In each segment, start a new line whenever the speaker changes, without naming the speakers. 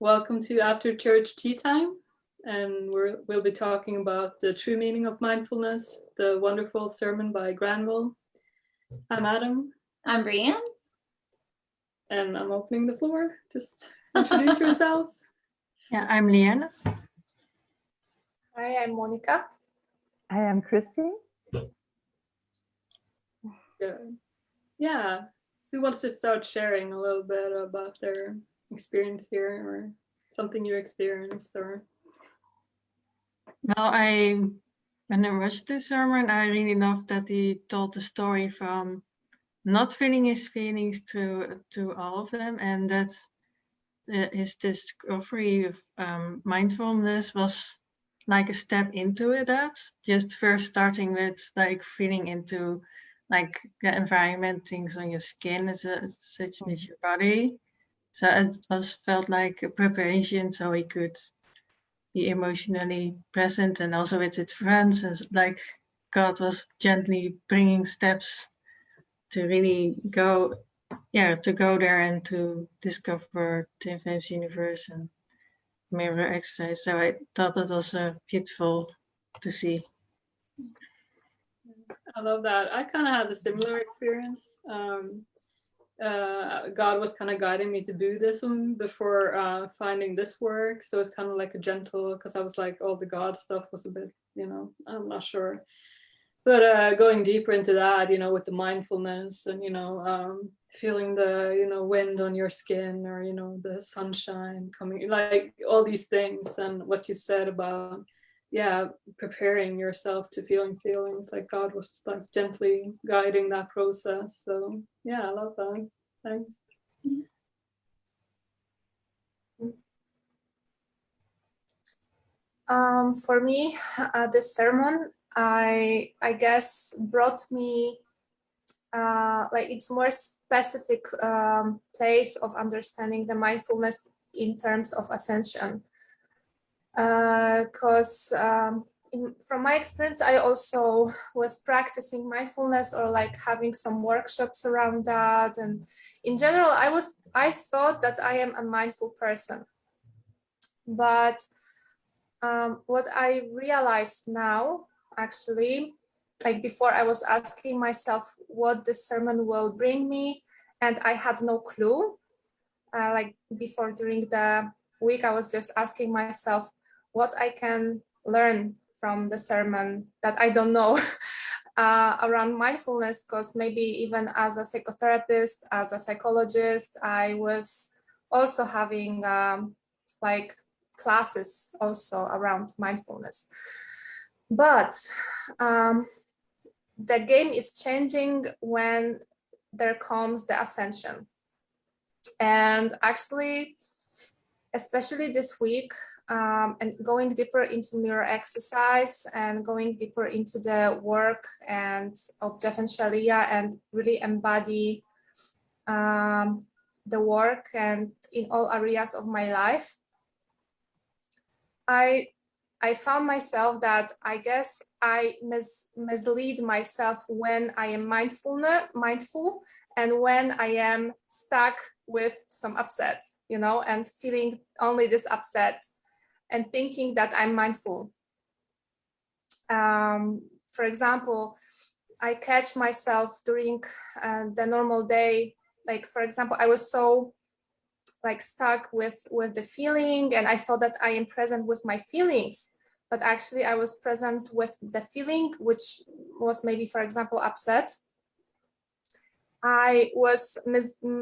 Welcome to After Church Tea Time, and we'll be talking about the true meaning of mindfulness, the wonderful sermon by Granville. I'm Adam.
I'm Brianne.
And I'm opening the floor. Just introduce yourself.
Yeah, I'm Leanne.
Hi, I'm Monica.
I am Christy.
Good. Yeah. Who wants to start sharing a little bit about their experience here, or something you experienced? Or
Well, when I watched the sermon, I really loved that he told the story from not feeling his feelings to all of them, and that his discovery of mindfulness was like a step into it. That just first starting with like feeling into like the environment, things on your skin as such with your body. So it felt like a preparation, so he could be emotionally present, and also with his friends, and like God was gently bringing steps to really go there and to discover the infinite universe and mirror exercise. So I thought that was beautiful to see.
I love that. I kind of had a similar experience. God was kind of guiding me to Buddhism before finding this work. So it's kind of like a gentle, because I was like, all the God stuff was a bit, I'm not sure. But going deeper into that, with the mindfulness and, feeling the, wind on your skin, or, the sunshine coming, like all these things, and what you said about, preparing yourself to feeling feelings, like God was like gently guiding that process. So yeah, I love that. Thanks.
For me, this sermon, I guess brought me like it's more specific place of understanding the mindfulness in terms of ascension. Because from my experience, I also was practicing mindfulness or like having some workshops around that. And in general, I thought that I am a mindful person. But what I realized now, actually, like before I was asking myself what the sermon will bring me, and I had no clue. Like before, during the week, I was just asking myself what I can learn from the sermon that I don't know around mindfulness, because maybe even as a psychotherapist, as a psychologist, I was also having like classes also around mindfulness. But the game is changing when there comes the ascension. And actually, especially this week, and going deeper into mirror exercise and going deeper into the work and of Jeff and Shaleia, and really embody the work and in all areas of my life, I found myself that I guess I mislead myself when I am mindful, and when I am stuck with some upset, and feeling only this upset and thinking that I'm mindful. For example, I catch myself during the normal day, like for example, I was so like stuck with the feeling, and I thought that I am present with my feelings, but actually I was present with the feeling, which was maybe, for example, upset. I was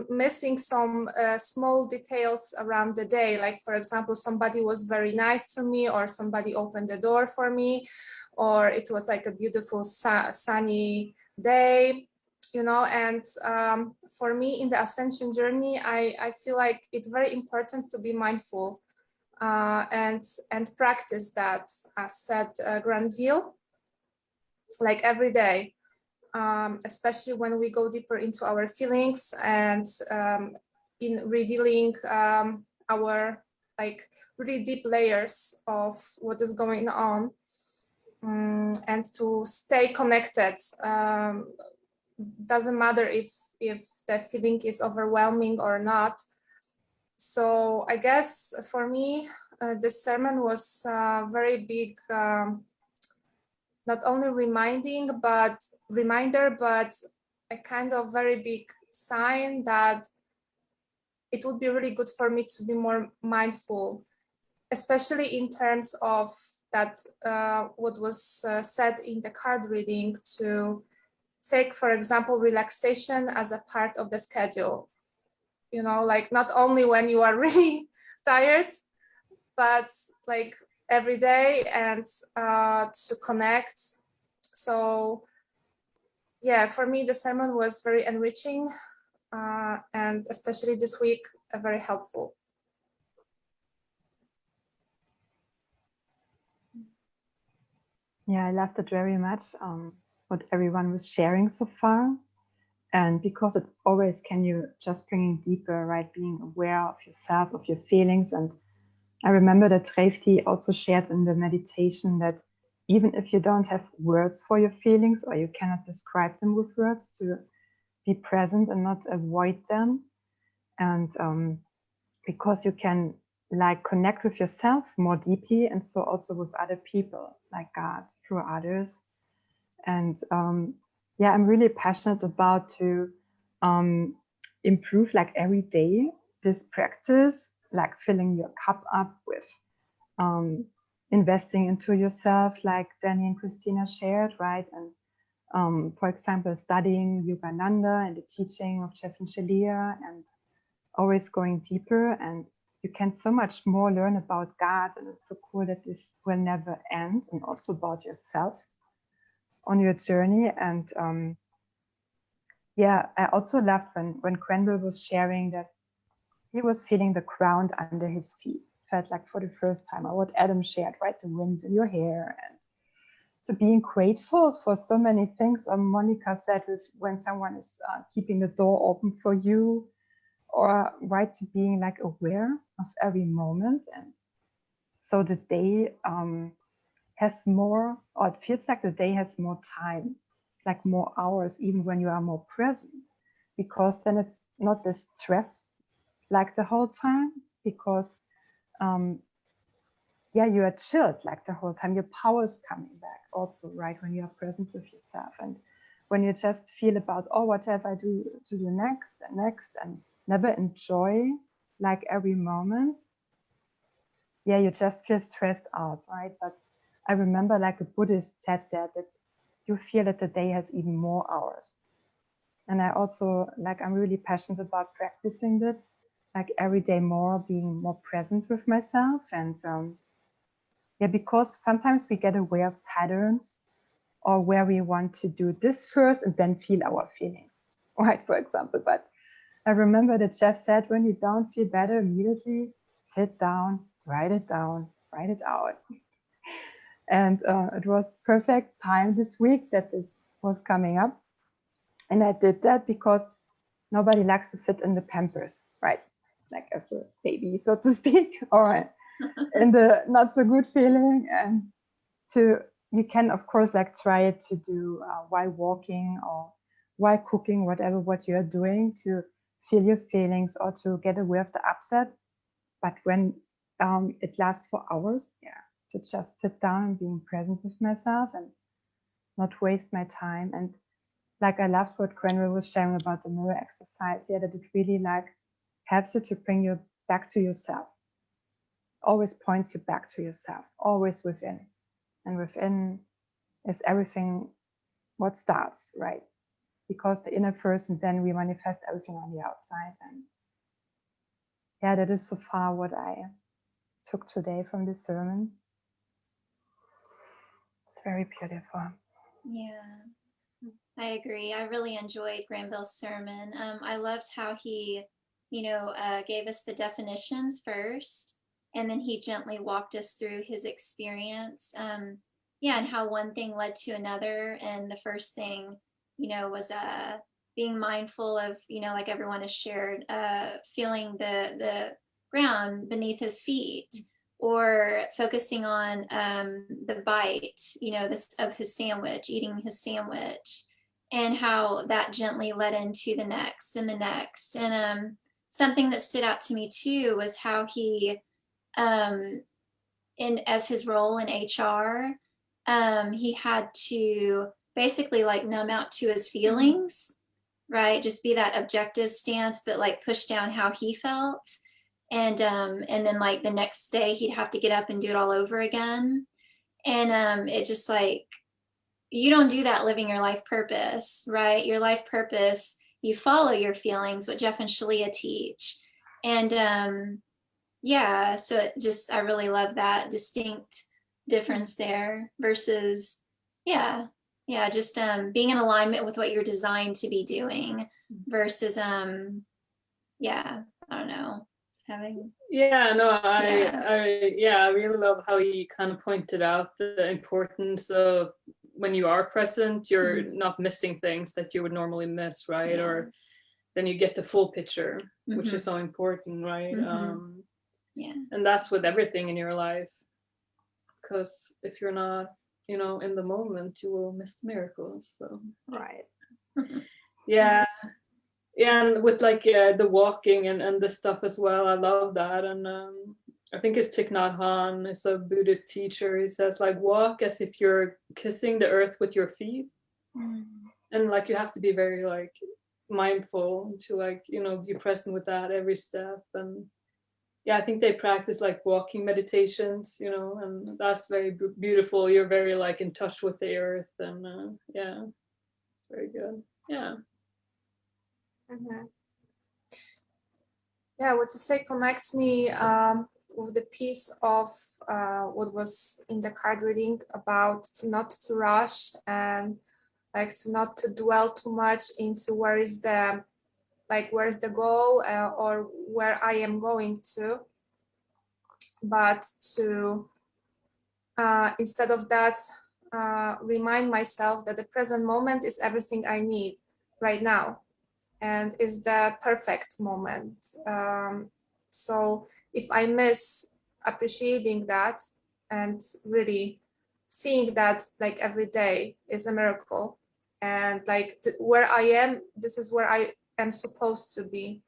missing some small details around the day, like for example, somebody was very nice to me, or somebody opened the door for me, or it was like a beautiful sunny day. And for me in the ascension journey, I feel like it's very important to be mindful and practice that, as said Granville, like every day, especially when we go deeper into our feelings and in revealing our like really deep layers of what is going on, and to stay connected. Doesn't matter if the feeling is overwhelming or not. So I guess for me, this sermon was very big, not only reminder, but a kind of very big sign that it would be really good for me to be more mindful, especially in terms of that what was said in the card reading, to take, for example, relaxation as a part of the schedule. You know, like not only when you are really tired, but like every day, and to connect. So yeah, for me, the sermon was very enriching, and especially this week, very helpful.
Yeah, I loved it very much, what everyone was sharing so far. And because it always can you just bringing deeper, right? Being aware of yourself, of your feelings. And I remember that Trefti also shared in the meditation that even if you don't have words for your feelings, or you cannot describe them with words, to be present and not avoid them. And because you can like connect with yourself more deeply, and so also with other people, like God, through others. And yeah, I'm really passionate about to improve like every day this practice, like filling your cup up with investing into yourself, like Danny and Christina shared, right? And for example, studying Yogananda and the teaching of Jeff and Shaleia, and always going deeper. And you can so much more learn about God, and it's so cool that this will never end, and also about yourself on your journey. And yeah, I also loved when Granville was sharing that he was feeling the ground under his feet. Felt like for the first time, or what Adam shared, right? The wind in your hair, and to being grateful for so many things. Or Monica said, when someone is keeping the door open for you, or right, to being like aware of every moment. And so the day has more, or it feels like the day has more time, like more hours, even when you are more present, because then it's not this stress like the whole time, because yeah, you are chilled like the whole time. Your power is coming back also, right, when you are present with yourself. And when you just feel about, oh, what have I to do next and next, and never enjoy like every moment, yeah, you just feel stressed out, right? But I remember like a Buddhist said that you feel that the day has even more hours. And I also, like, I'm really passionate about practicing that, like every day more, being more present with myself. And yeah, because sometimes we get aware of patterns, or where we want to do this first and then feel our feelings, right? For example, but I remember that Jeff said, when you don't feel better immediately, sit down, write it down, write it out. And it was perfect time this week that this was coming up. And I did that because nobody likes to sit in the Pampers, right? Like as a baby, so to speak, or in the not so good feeling. And you can, of course, like try it to do while walking or while cooking, whatever what you're doing, to feel your feelings or to get aware of the upset. But when it lasts for hours, yeah, to just sit down and being present with myself and not waste my time. And like I loved what Granville was sharing about the mirror exercise, yeah, that it really like helps you to bring you back to yourself. Always points you back to yourself, always within. And within is everything what starts, right? Because the inner first, and then we manifest everything on the outside. And yeah, that is so far what I took today from this sermon. It's very beautiful.
Yeah, I agree. I really enjoyed Granville's sermon. I loved how he, gave us the definitions first, and then he gently walked us through his experience. And how one thing led to another. And the first thing, was being mindful of, like everyone has shared, feeling the ground beneath his feet, or focusing on the bite, of his sandwich, eating his sandwich, and how that gently led into the next and the next. And something that stood out to me too was how he, as his role in HR, he had to basically like numb out to his feelings, right? Just be that objective stance, but like push down how he felt. And then like the next day he'd have to get up and do it all over again. And it just like, you don't do that living your life purpose, right? Your life purpose, you follow your feelings, what Jeff and Shaleia teach. And yeah, so it just, I really love that distinct difference there versus, yeah, just being in alignment with what you're designed to be doing versus, yeah, I don't know, having.
Yeah, no, I really love how he kind of pointed out the importance of when you are present, you're not missing things that you would normally miss, right?
Yeah.
Or then you get the full picture, which is so important, right?
Yeah.
And that's with everything in your life, because if you're not, you know, in the moment, you will miss the miracles. So
Right.
yeah, and with like the walking and the stuff as well, I love that. And I think it's Thich Nhat Hanh is a Buddhist teacher. He says like walk as if you're kissing the earth with your feet, and like you have to be very like mindful to like, you know, be present with that every step. And yeah, I think they practice like walking meditations, you know, and that's very beautiful. You're very like in touch with the earth, and yeah, it's very good. Yeah.
Yeah, what you say connects me with the piece of what was in the card reading about not to rush and like to not to dwell too much into where's the goal or where I am going to, but to instead of that remind myself that the present moment is everything I need right now and is the perfect moment. So if I miss appreciating that and really seeing that like every day is a miracle, and like where I am, this is where I am supposed to be.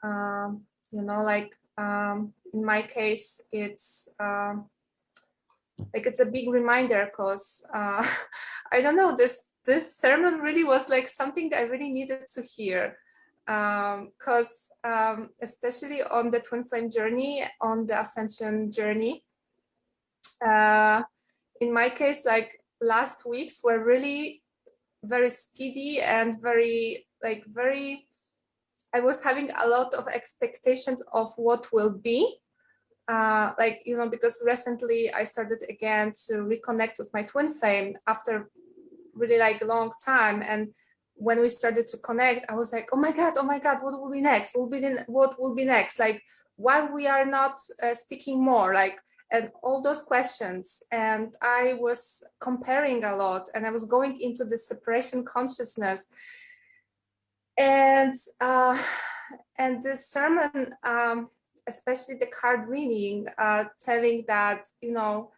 You know, like in my case, it's like it's a big reminder because I don't know, this sermon really was like something I really needed to hear, because especially on the twin flame journey, on the ascension journey, in my case, like last weeks were really very speedy and very I was having a lot of expectations of what will be. Like, you know, because recently I started again to reconnect with my twin flame after really like a long time. And when we started to connect, I was like, oh my God, what will be next? What will be next? Like, why we are not speaking more? Like, and all those questions. And I was comparing a lot and I was going into this separation consciousness. And this sermon, especially the card reading, telling that, you know,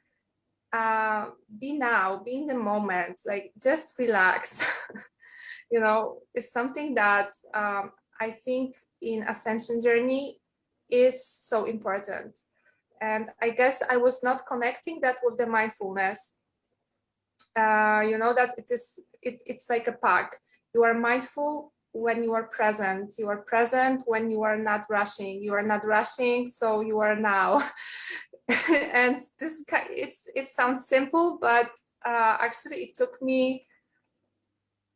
be now, be in the moment, like just relax, you know, is something that I think in Ascension journey is so important. And I guess I was not connecting that with the mindfulness. You know, that it's like a pack. You are mindful when you are present. You are present when you are not rushing. You are not rushing, so you are now. And this, it sounds simple, but actually it took me,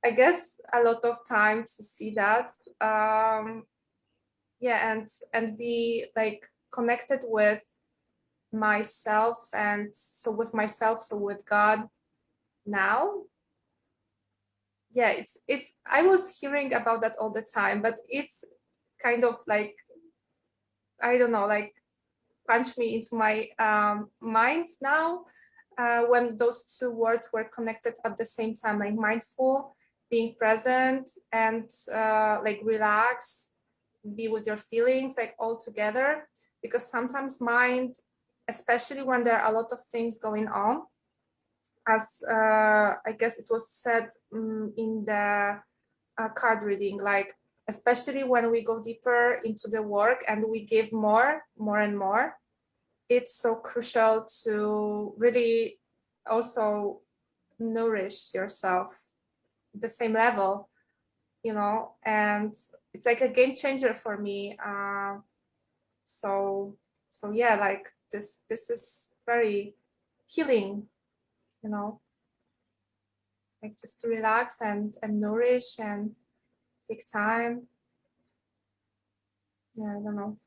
I guess, a lot of time to see that. Yeah, and be like connected with myself, and so with myself, so with God now. Yeah, it's I was hearing about that all the time, but it's kind of like, I don't know, like punch me into my mind now, when those two words were connected at the same time, like mindful, being present, and like relax, be with your feelings, like all together. Because sometimes mind, especially when there are a lot of things going on, as I guess it was said in the card reading, like especially when we go deeper into the work and we give more and more. It's so crucial to really also nourish yourself at the same level, and it's like a game changer for me. So yeah, like this is very healing, like just to relax and nourish and take time. Yeah, I don't know.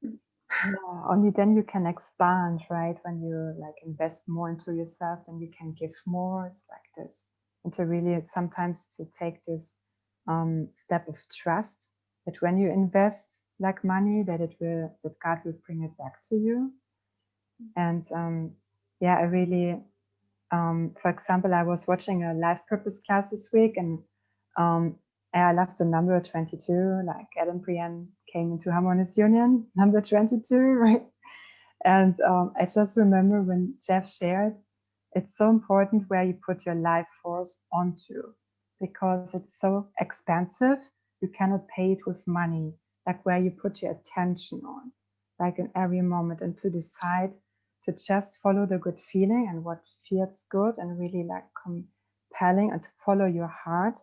Yeah, only then you can expand, right? When you like invest more into yourself, then you can give more. It's like this. And to really sometimes to take this step of trust that when you invest like money, that God will bring it back to you. And yeah, I really, for example, I was watching a life purpose class this week, and I love the number 22, like Adam Brienne came into harmonious union, number 22, right? And I just remember when Jeff shared, it's so important where you put your life force onto, because it's so expensive. You cannot pay it with money, like where you put your attention on, like in every moment, and to decide to just follow the good feeling and what feels good and really like compelling, and to follow your heart,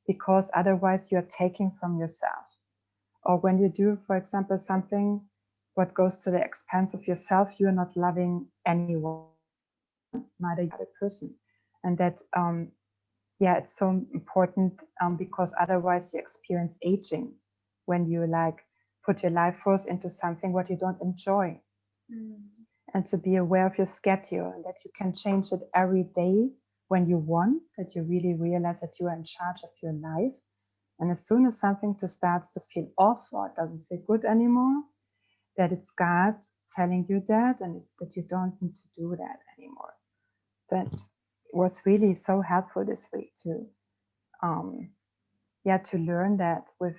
because otherwise you're taking from yourself. Or when you do, for example, something what goes to the expense of yourself, you're not loving anyone, neither the other person. And that, yeah, it's so important because otherwise you experience aging when you like put your life force into something what you don't enjoy. And to be aware of your schedule and that you can change it every day when you want, that you really realize that you are in charge of your life. And as soon as something starts to feel off or it doesn't feel good anymore, that it's God telling you that, and that you don't need to do that anymore. That was really so helpful this week to learn that with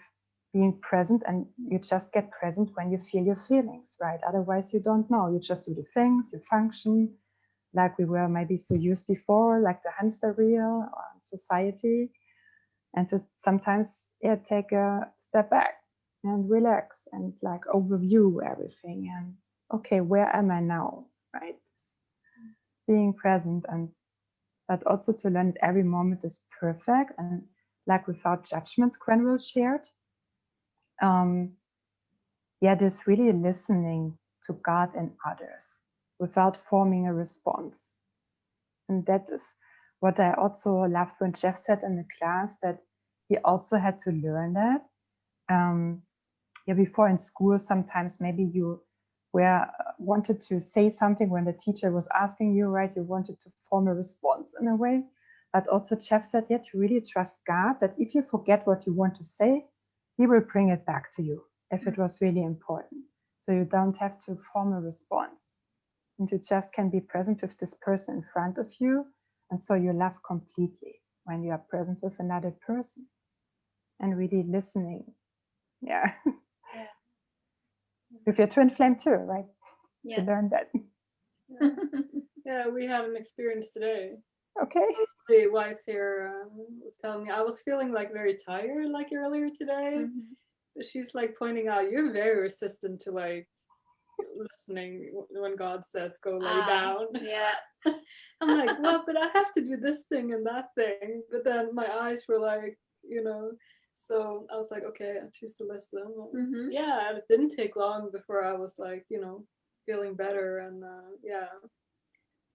being present, and you just get present when you feel your feelings, right? Otherwise you don't know. You just do the things, you function like we were maybe so used before, like the hamster wheel or society. And to sometimes take a step back and relax and like overview everything and okay, where am I now, right? Being present, and but also to learn that every moment is perfect and like without judgment. Granville shared, this really listening to God and others without forming a response. And that is what I also loved when Jeff said in the class, that he also had to learn that. Before in school, sometimes maybe you wanted to say something when the teacher was asking you, right? You wanted to form a response in a way. But also Jeff said, you have to really trust God that if you forget what you want to say, he will bring it back to you if it was really important. So you don't have to form a response. And you just can be present with this person in front of you. And so you love completely when you are present with another person and really listening. Yeah. With your twin flame too, right?
Yeah.
To learn that.
Yeah, we had an experience today.
Okay.
The wife here was telling me I was feeling like very tired like earlier today. She's like pointing out you're very resistant to like listening when God says go lay down.
Yeah.
I'm like, well, but I have to do this thing and that thing. But then my eyes were like, so I was like, okay, I choose to listen. Yeah, and it didn't take long before I was like, feeling better. And yeah.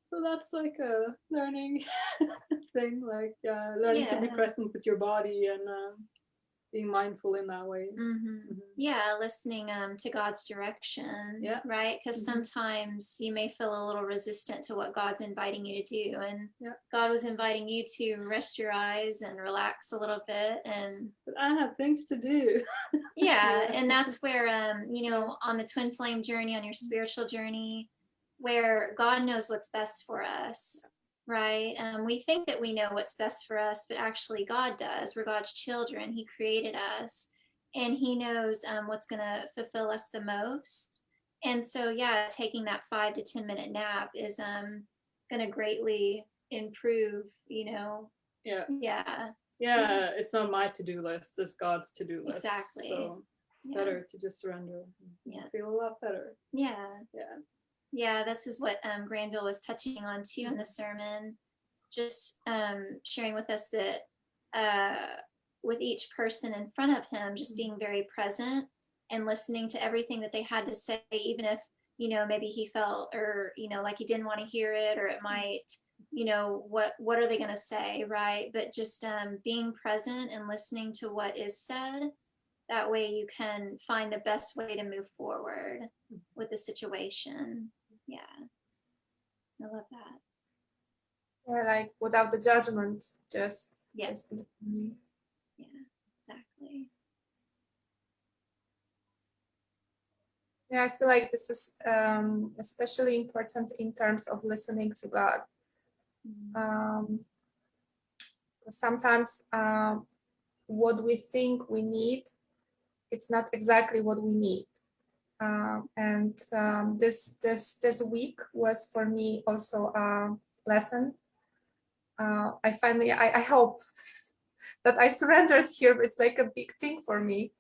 So that's like a learning thing, like learning to be present with your body and being mindful in that way.
Yeah, listening to God's direction, right? Because sometimes you may feel a little resistant to what God's inviting you to do, and God was inviting you to rest your eyes and relax a little bit.
But I have things to do.
And that's where on the twin flame journey, on your spiritual journey, where God knows what's best for us. Right? We think that we know what's best for us, but actually God does. We're God's children. He created us, and He knows what's going to fulfill us the most. And so, taking that 5 to 10 minute nap is going to greatly improve, Yeah.
Yeah, it's not my to-do list, it's God's to-do list.
Exactly.
So
Yeah.
better to just surrender.
Yeah.
Feel a lot better.
Yeah.
Yeah.
Yeah, this is what Granville was touching on too in the sermon, just sharing with us that with each person in front of him, just being very present and listening to everything that they had to say, even if, maybe he felt, or, like he didn't want to hear it, or it might, what are they going to say, right? But just being present and listening to what is said. That way you can find the best way to move forward with the situation. Yeah. I love that.
Yeah, like without the judgment, just
Yeah.
listening.
Yeah, exactly.
Yeah, I feel like this is especially important in terms of listening to God. Sometimes what we think we need, it's not exactly what we need. And this week was for me also a lesson. I hope that I surrendered here, but it's like a big thing for me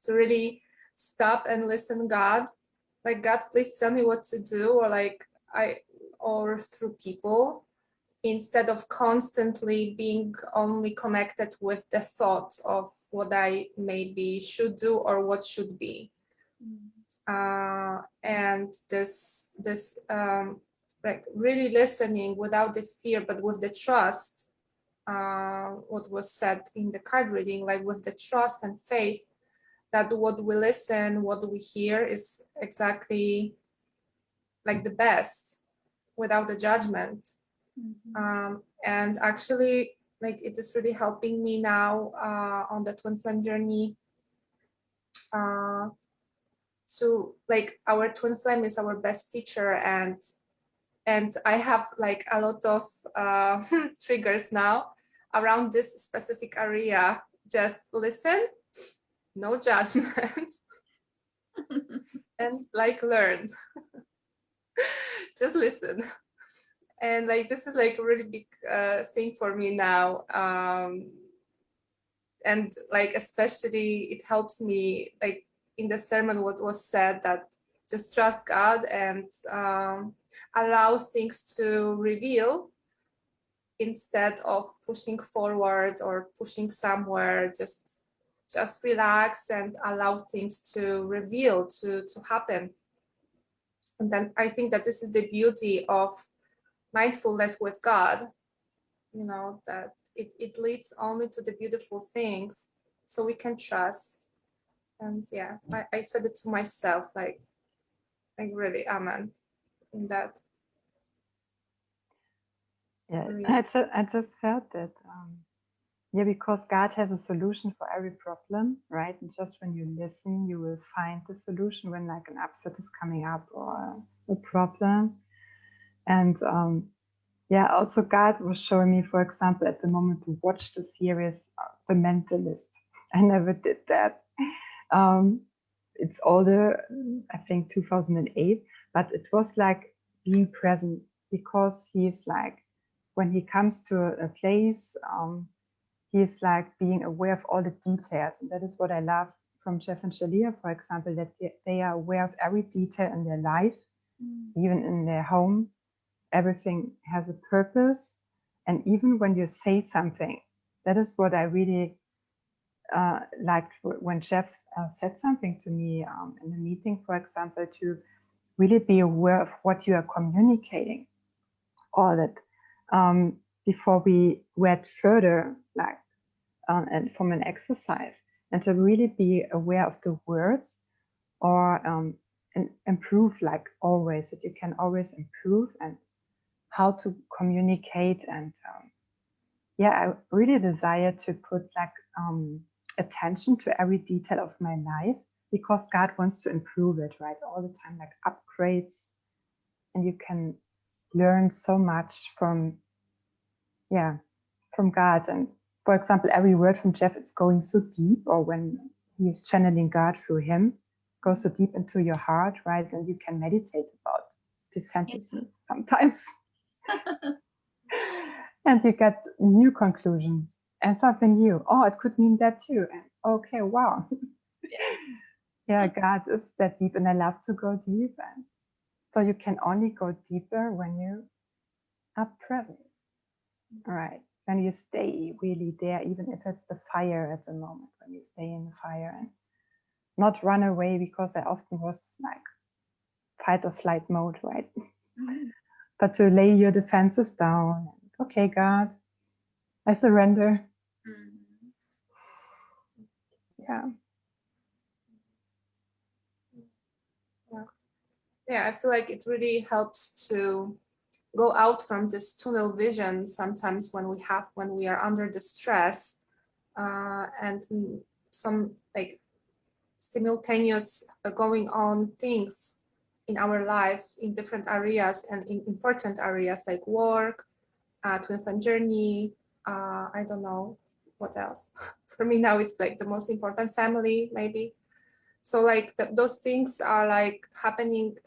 to really stop and listen God. Like, God, please tell me what to do, or through people, instead of constantly being only connected with the thought of what I maybe should do or what should be. And this like really listening without the fear, but with the trust, what was said in the card reading, like with the trust and faith that what we listen, what we hear is exactly like the best, without the judgment. And actually, like, it is really helping me now on the twin flame journey. So like our twin flame is our best teacher, and I have like a lot of triggers now around this specific area. Just listen, no judgment, and like learn. Just listen. And like this is like a really big thing for me now. And like especially it helps me, like in the sermon what was said, that just trust God and allow things to reveal instead of pushing forward or pushing somewhere. Just relax and allow things to reveal, to happen. And then I think that this is the beauty of mindfulness with God, that it leads only to the beautiful things, so we can trust. And yeah, I said it to myself, like really, amen, in that.
Yeah,
Really.
I just felt that, yeah, because God has a solution for every problem, right? And just when you listen, you will find the solution when like an upset is coming up or a problem. And yeah, also God was showing me, for example, at the moment to watch the series, The Mentalist. I never did that. It's older, I think 2008, but it was like being present, because he's like, when he comes to a place, he's like being aware of all the details. And that is what I love from Jeff and Shaleia, for example, that they are aware of every detail in their life, even in their home. Everything has a purpose. And even when you say something, that is what I really liked when Jeff said something to me in a meeting, for example, to really be aware of what you are communicating. All that before we went further, like and from an exercise, and to really be aware of the words, or and improve, like always, that you can always improve, and how to communicate. And yeah, I really desire to put like attention to every detail of my life, because God wants to improve it, right? All the time, like upgrades, and you can learn so much from God. And for example, every word from Jeff is going so deep, or when he is channeling God through him, goes so deep into your heart, right? And you can meditate about these sentences sometimes. And you get new conclusions. and something new. Oh, it could mean that too. And okay, wow. Yeah, God is that deep, and I love to go deep. And so you can only go deeper when you are present. All right. When you stay really there, even if it's the fire at the moment, when you stay in the fire and not run away, because I often was like fight or flight mode, right? But to lay your defenses down. Okay, God, I surrender. Yeah.
Yeah, I feel like it really helps to go out from this tunnel vision sometimes when we are under the stress and some like simultaneous going on things in our life in different areas and in important areas like work, twin flame journey, I don't know what else. For me now it's like the most important, family maybe. So like those things are like happening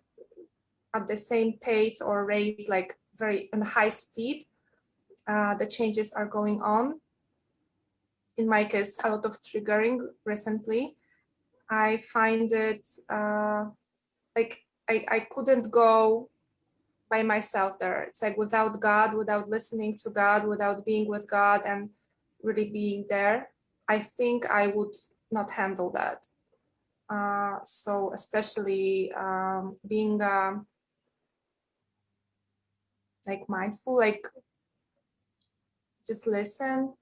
at the same pace or rate, like very in high speed. The changes are going on. In my case, a lot of triggering recently. I find it like I couldn't go by myself there. It's like without God, without listening to God, without being with God and really being there, I think I would not handle that. So especially being like mindful, like just listen.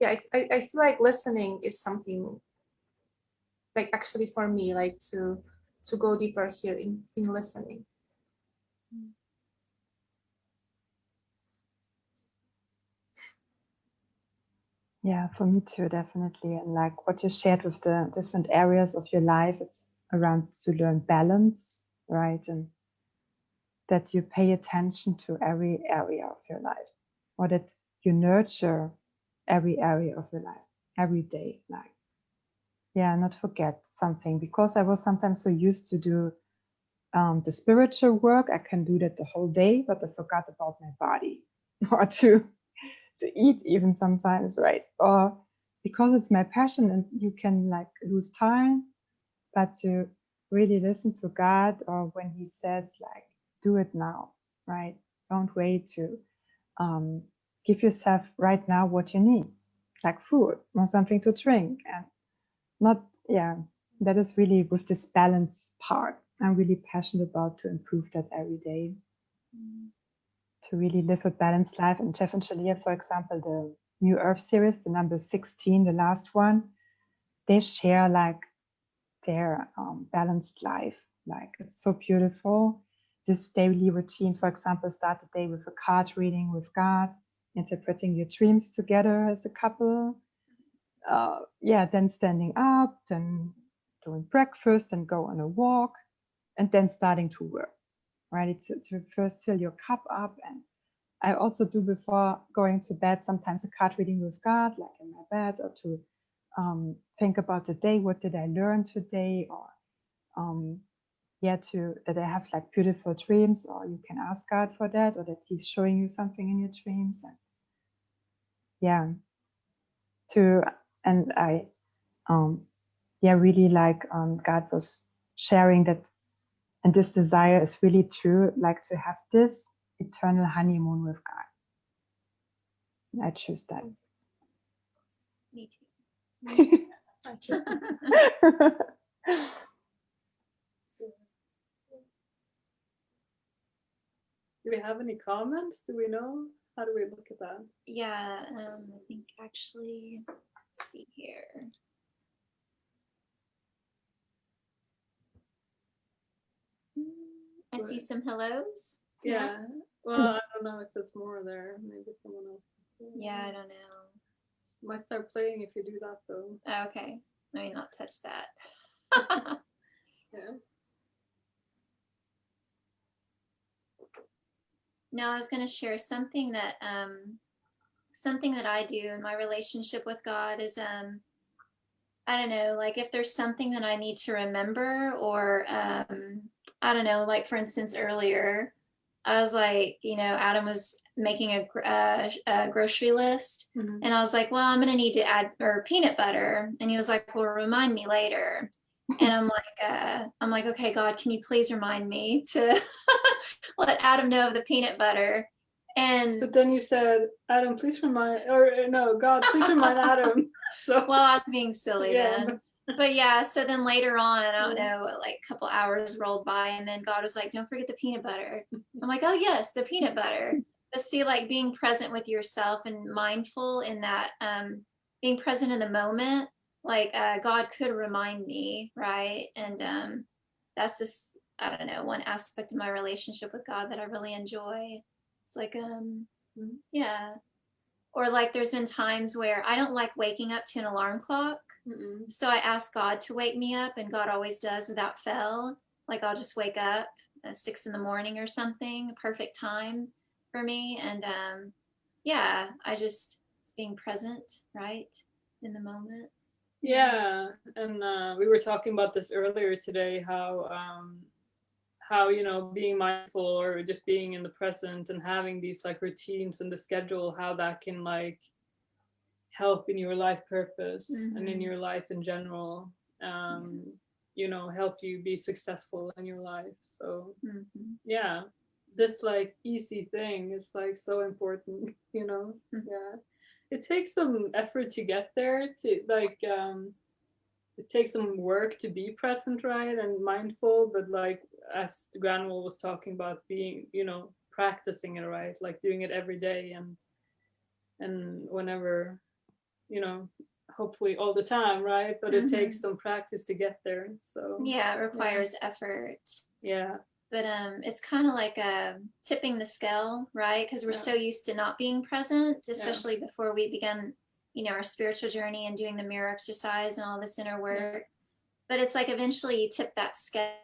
Yeah, I feel like listening is something like actually for me, like to go deeper here in listening.
Yeah, for me too, definitely. And like what you shared with the different areas of your life, it's around to learn balance, right? And that you pay attention to every area of your life, or that you nurture every area of your life every day. Like, yeah, not forget something, because I was sometimes so used to do the spiritual work. I can do that the whole day, but I forgot about my body or to eat even sometimes, right? Or because it's my passion and you can like lose time, but to really listen to God, or when he says like, do it now, right? Don't wait to give yourself right now what you need, like food or something to drink. And not, yeah, that is really with this balance part. I'm really passionate about to improve that every day. To really live a balanced life. And Jeff and Shaleia, for example, the New Earth series, the number 16, the last one, they share like their balanced life. Like it's so beautiful. This daily routine, for example, start the day with a card reading with God, interpreting your dreams together as a couple. Yeah, then standing up, then doing breakfast and go on a walk, and then starting to work. Right? To first fill your cup up. And I also do before going to bed sometimes a card reading with God, like in my bed, or to think about the day. What did I learn today? Or yeah, that I have like beautiful dreams, or you can ask God for that, or that He's showing you something in your dreams. And yeah, and I yeah, really like God was sharing that, and this desire is really true, like to have this eternal honeymoon with God. And I choose that.
Me too.
I choose
Do we have any comments? Do we know? How do we look at that?
Yeah, I think actually, let's see here. I see some hellos.
Yeah. Well, I don't know if there's more there. Maybe someone else.
Yeah, I don't know.
Might start playing if you do that though.
Okay, let me not touch that.
Yeah.
No, I was going to share something that I do in my relationship with God is I don't know, like if there's something that I need to remember, or I don't know, like for instance earlier I was like, Adam was making a grocery list,
Mhm.
and I was like, well, I'm gonna need to add peanut butter, and he was like, well, remind me later. And I'm like, okay, God, can you please remind me to let Adam know of the peanut butter? And
But then you said, Adam, please remind, or no, God, please remind Adam. So
well, I was being silly
yeah.
then. But yeah, so then later on, I don't know, like a couple hours rolled by, and then God was like, don't forget the peanut butter. I'm like, oh yes, the peanut butter. But see, like being present with yourself and mindful in that, being present in the moment, like God could remind me, right? And that's just, I don't know, one aspect of my relationship with God that I really enjoy. It's like, yeah. Or like there's been times where I don't like waking up to an alarm clock.
Mm-mm.
So I ask God to wake me up, and God always does without fail. Like I'll just wake up at 6 a.m. or something, perfect time for me. And yeah, it's being present, right, in the moment.
Yeah, and we were talking about this earlier today, how being mindful or just being in the present and having these like routines and the schedule, how that can like help in your life purpose and in your life in general. Help you be successful in your life. So yeah, this like easy thing is like so important. Yeah, it takes some effort to get there, to like it takes some work to be present, right, and mindful, but like as Granville was talking about, being practicing it, right, like doing it every day, and whenever, hopefully all the time, right, but it takes some practice to get there. So
yeah, it requires effort.
Yeah.
But it's kind of like tipping the scale, right? Because we're so used to not being present, especially before we began, our spiritual journey and doing the mirror exercise and all this inner work. But it's like eventually you tip that scale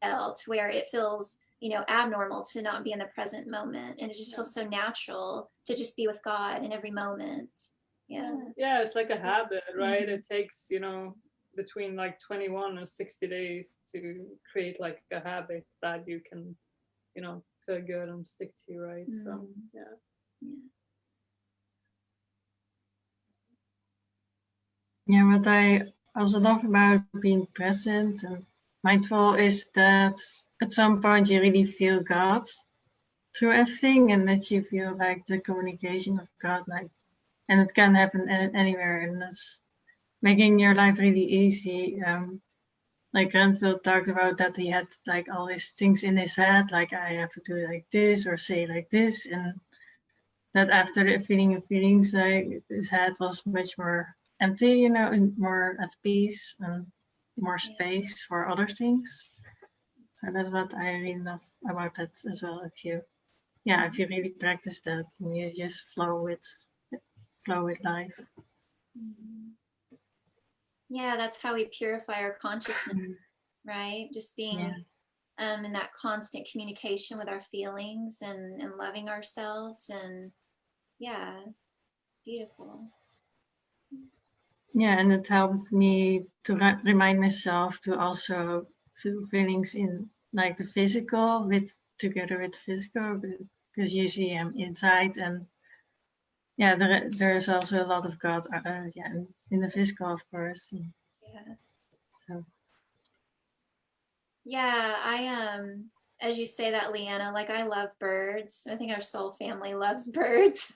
to where it feels, abnormal to not be in the present moment, and it just feels so natural to just be with God in every moment.
Yeah, it's like a habit, right? It takes between like 21 and 60 days to create like a habit that you can feel good and stick to, right? So
Yeah, what I also love about being present and mindful is that at some point you really feel God through everything, and that you feel like the communication of God, like, and it can happen anywhere, and that's making your life really easy. Like Granville talked about that he had like all these things in his head, like I have to do it like this or say like this, and that after the feelings, like his head was much more empty, and more at peace and more space for other things. So that's what I really love about that as well. If you really practice that, and you just flow with life.
Yeah, that's how we purify our consciousness, right? Just being in that constant communication with our feelings and loving ourselves, and it's beautiful.
Yeah, and it helps me to remind myself to also feel feelings in like the physical together with the physical, because usually I'm inside, and there's also a lot of God in the physical, of course. So
I as you say that, Leanna, like I love birds. I think our soul family loves birds.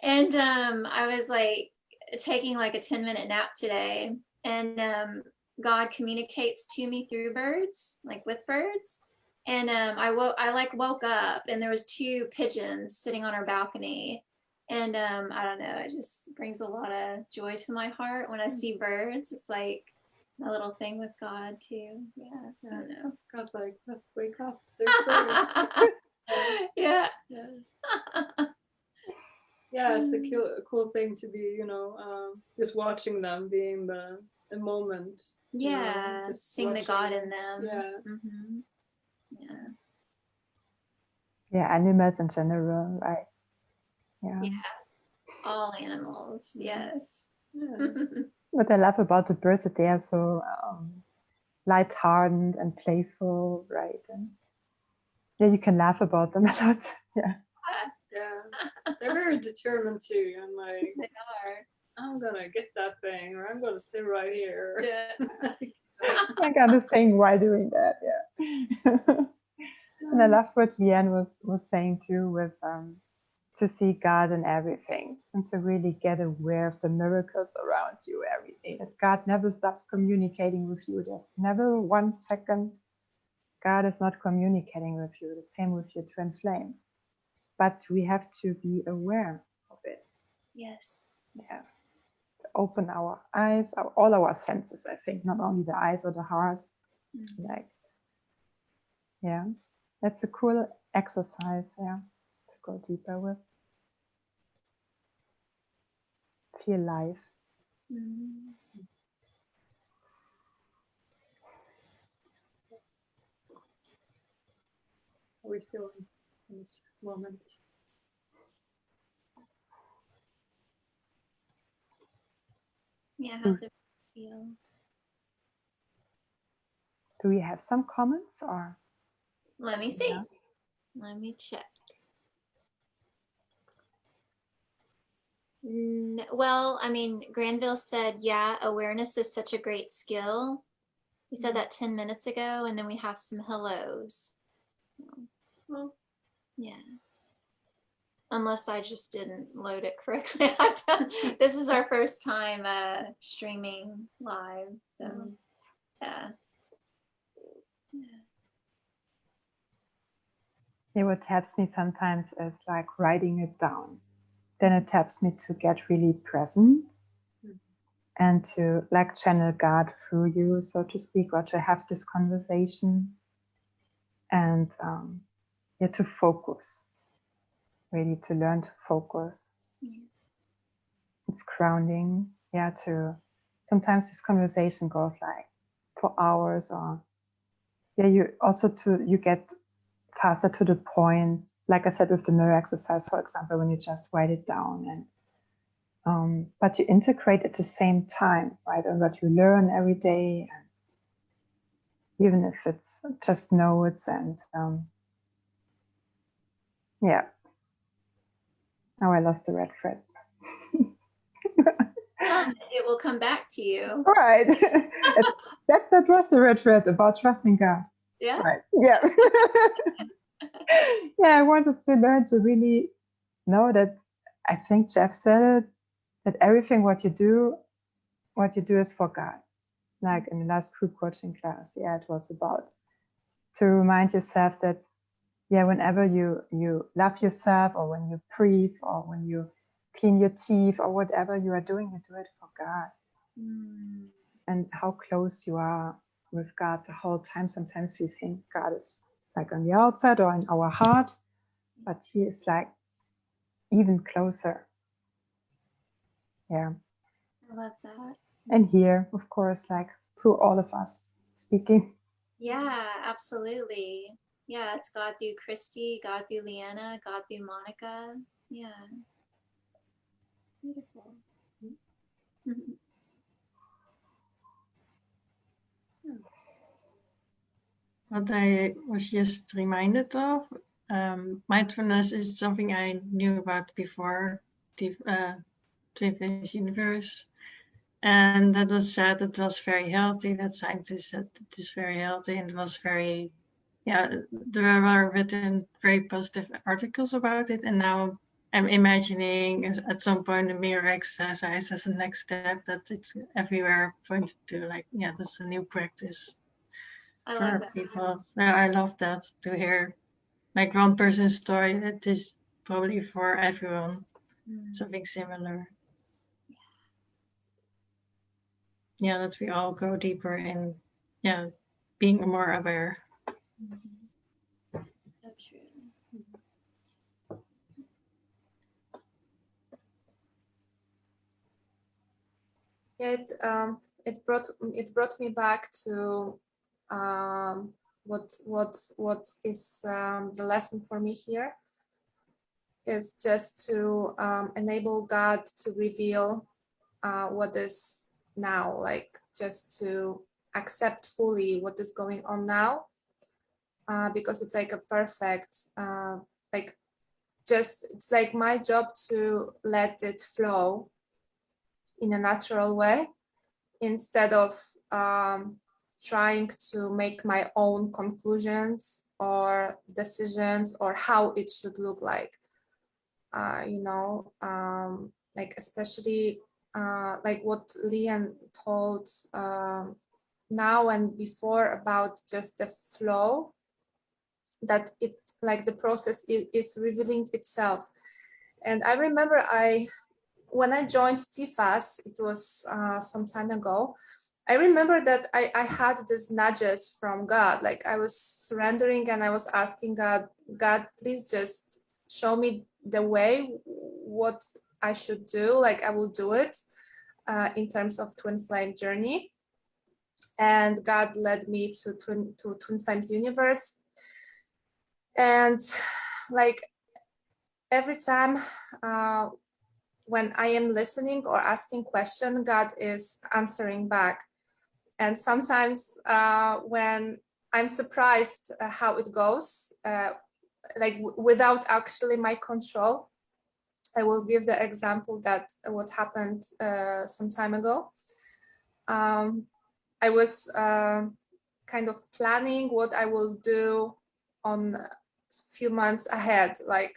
And I was like taking like a 10-minute nap today, and God communicates to me through birds, like with birds. And I woke up, and there was 2 pigeons sitting on our balcony. And I don't know, it just brings a lot of joy to my heart when I see birds. It's like a little thing with God too. I don't know.
God's like, let's wake up. There's birds.
Yeah.
Yeah, it's a cool thing to be, just watching them, being the moment.
Just seeing the God in them.
Yeah, animals in general, right? Yeah.
All animals, yes.
What I love about the birds is that they are so light-hearted and playful, right? And Yeah, you can laugh about them a lot. Yeah.
Yeah, they're very determined too. I'm like,
They are.
I'm gonna get that thing, or I'm gonna sit right here.
Yeah.
I got the saying while doing that. Yeah. And I loved what Yen was saying too, with to see God in everything and to really get aware of the miracles around you every day. That God never stops communicating with you. There's never 1 second God is not communicating with you. The same with your twin flame. But we have to be aware of it.
Yes.
Yeah. To open our eyes, all our senses, I think, not only the eyes or the heart.
Mhm.
Like, yeah, that's a cool exercise, yeah, to go deeper with. Feel life.
Mhm.
How we feel in this moment.
Yeah, how's it feel?
Do we have some comments or?
Let me see.
Yeah.
Let me check. Well, I mean, Granville said, yeah, awareness is such a great skill. He said that 10 minutes ago, and then we have some hellos. So,
Well,
yeah. Unless I just didn't load it correctly. This is our first time streaming live, so yeah.
Yeah, what helps me sometimes is like writing it down. Then it helps me to get really present and to like channel God through you, so to speak, or to have this conversation and yeah, to focus, really to learn to focus.
Yeah.
It's grounding, yeah, to sometimes this conversation goes like for hours, or yeah, you get faster to the point, like I said with the mirror exercise, for example, when you just write it down, and but you integrate at the same time, right, and what you learn every day, and even if it's just notes, and yeah, now I lost the red thread.
It will come back to you.
Right. that was the red thread about trusting God.
Yeah.
Right. Yeah. Yeah, I wanted to learn to really know that, I think Jeff said it, that everything what you do is for God. Like in the last group coaching class, yeah, it was about to remind yourself that, yeah, whenever you love yourself, or when you breathe, or when you clean your teeth, or whatever you are doing, you do it for God. And how close you are with God the whole time. Sometimes we think God is like on the outside or in our heart, but He is like even closer. Yeah.
I love that.
And here, of course, like through all of us speaking.
Yeah, absolutely. Yeah, it's God through Christy, God through Leanna, God through Monica. Yeah. It's beautiful.
What I was just reminded of, mindfulness is something I knew about before the Twin Flames universe. And that was said it was very healthy, that scientists said it is very healthy, and it was very, yeah, there were written very positive articles about it. And now I'm imagining at some point a mirror exercise as a next step, that it's everywhere pointed to, like, yeah, that's a new practice
I
for
love that.
people. So I love that, to hear like one person's story. That is probably for everyone something similar. Yeah, that we all go deeper in, yeah, being more aware.
So true.
Yeah, it brought me back to what is the lesson for me here is just to enable God to reveal what is now, like just to accept fully what is going on now, because it's like a perfect, like just, it's like my job to let it flow in a natural way instead of trying to make my own conclusions or decisions or how it should look like. Like especially like what Leon told now and before about just the flow, that it, like the process is revealing itself. And I remember when I joined TFAS, it was some time ago, I remember that I had these nudges from God, like I was surrendering and I was asking God, please just show me the way, what I should do, like I will do it in terms of twin flame journey. And God led me to Twin Flames universe. And like every time when I am listening or asking question, God is answering back. And sometimes when I'm surprised how it goes, like without actually my control, I will give the example that what happened some time ago. I was kind of planning what I will do on a few months ahead, like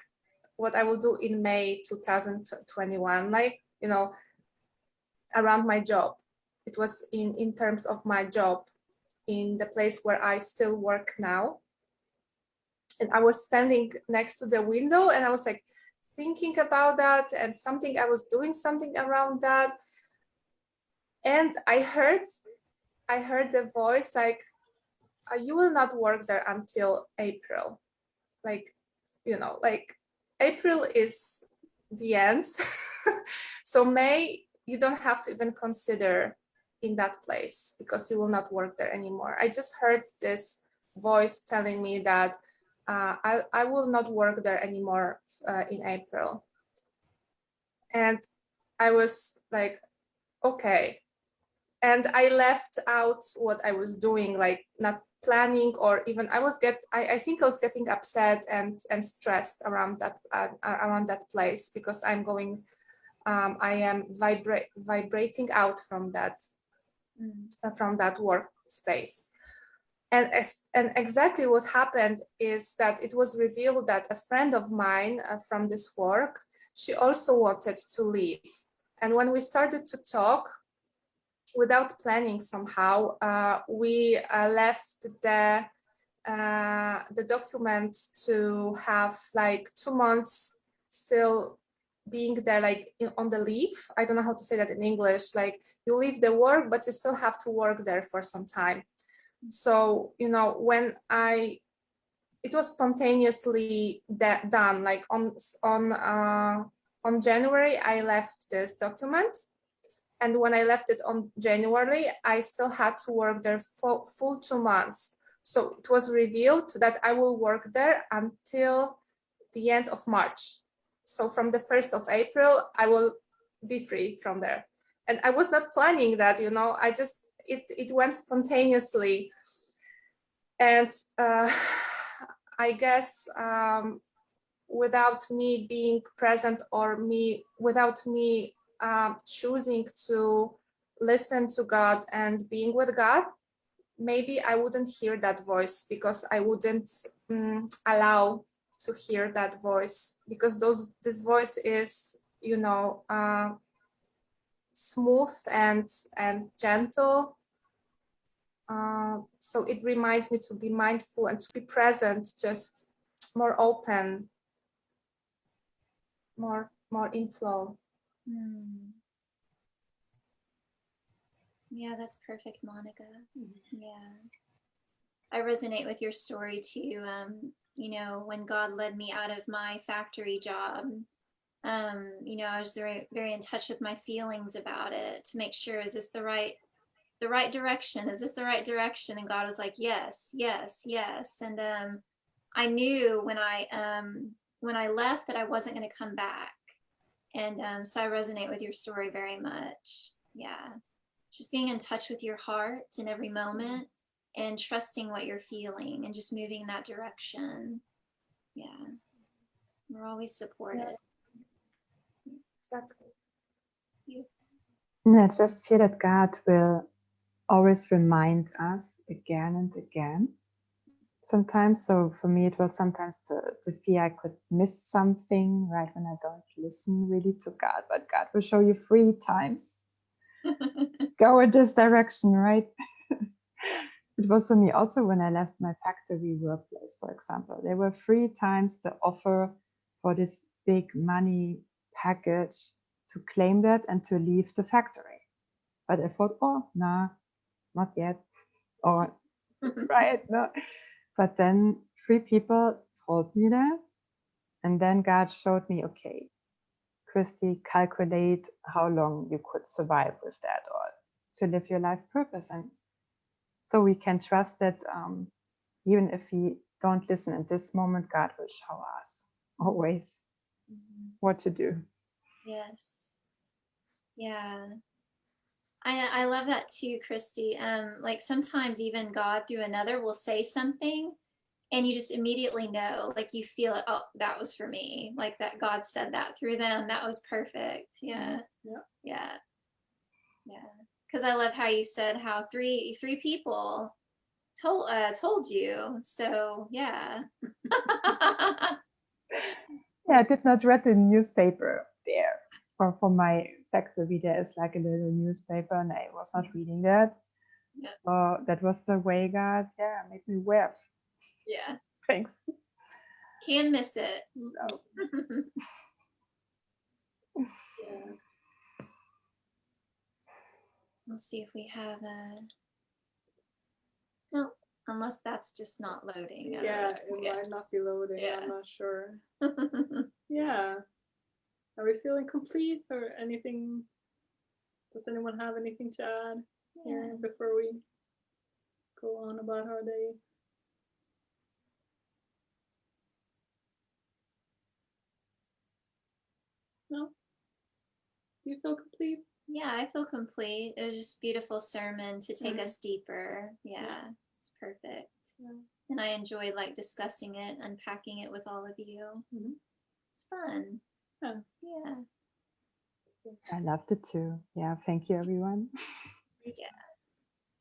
what I will do in May 2021, like, you know, around my job. It was in terms of my job in the place where I still work now. And I was standing next to the window and I was like thinking about that, and I was doing something around that. And I heard the voice like, you will not work there until April. Like, you know, like April is the end. So May, you don't have to even consider in that place because you will not work there anymore. I just heard this voice telling me that I will not work there anymore in April. And I was like, okay. And I left out what I was doing, like not planning, or even I think I was getting upset and stressed around that place because I'm going, I am vibrating out from that workspace. And exactly what happened is that it was revealed that a friend of mine from this work, she also wanted to leave. And when we started to talk, without planning somehow, we left the document to have like 2 months still being there, like on the leave. I don't know how to say that in English. Like you leave the work, but you still have to work there for some time. So, you know, when it was spontaneously done, like on January, I left this document. And when I left it on January, I still had to work there for full 2 months. So it was revealed that I will work there until the end of March. So from the 1st of April, I will be free from there. And I was not planning that, you know, it went spontaneously. And I guess without me being present, or without me choosing to listen to God and being with God, maybe I wouldn't hear that voice, because I wouldn't allow to hear that voice, because this voice is, you know, smooth and gentle. So it reminds me to be mindful and to be present, just more open, more in flow.
Yeah, that's perfect, Monica. Yeah. I resonate with your story too. You know, when God led me out of my factory job, you know, I was very, very in touch with my feelings about it to make sure, is this the right direction? Is this the right direction? And God was like, yes, yes, yes. And I knew when I left that I wasn't going to come back. And so I resonate with your story very much. Yeah. Just being in touch with your heart in every moment, and trusting what you're feeling and just moving in that direction. Yeah. We're always supported.
Yes. Exactly.
And I just feel that God will always remind us again and again. Sometimes, so for me, it was sometimes the fear I could miss something, right, when I don't listen really to God. But God will show you 3 times. Go in this direction, right? It was for me also when I left my factory workplace, for example. There were 3 times the offer for this big money package to claim that and to leave the factory. But I thought, oh, nah, not yet. Or, right, no. But then 3 people told me that. And then God showed me, okay, Christy, calculate how long you could survive with that or to live your life purpose. And so we can trust that even if we don't listen at this moment, God will show us always what to do.
Yes. Yeah. I love that too, Christy. Like sometimes even God through another will say something and you just immediately know, like you feel it, oh, that was for me. Like that God said that through them. That was perfect. Yeah. Yeah. Because I love how you said how three people told you. So yeah.
Yeah, I did not read the newspaper there. For my factory, there is like a little newspaper, and I was not reading that.
Yeah.
So that was the way God, made me aware.
Yeah.
Thanks.
Can't miss it.
No.
Yeah.
Let's see if we have a. No, unless that's just not loading.
Yeah, it might not be loading.
Yeah.
I'm not sure. Yeah. Are we feeling complete or anything? Does anyone have anything to add here before we go on about our day? No? You feel complete?
Yeah, I feel complete. It was just a beautiful sermon to take us deeper. Yeah, it's perfect.
Yeah.
And I enjoyed like discussing it, unpacking it with all of you. It's fun. Yeah.
I loved it too. Yeah, thank you, everyone.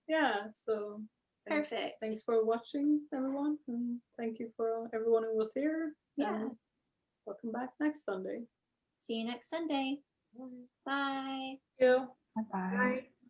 Yeah, so
Perfect.
thanks for watching, everyone, and thank you for everyone who was here.
Yeah.
And welcome back next Sunday.
See you next Sunday. Bye.
Thank you.
Bye-bye.
Bye.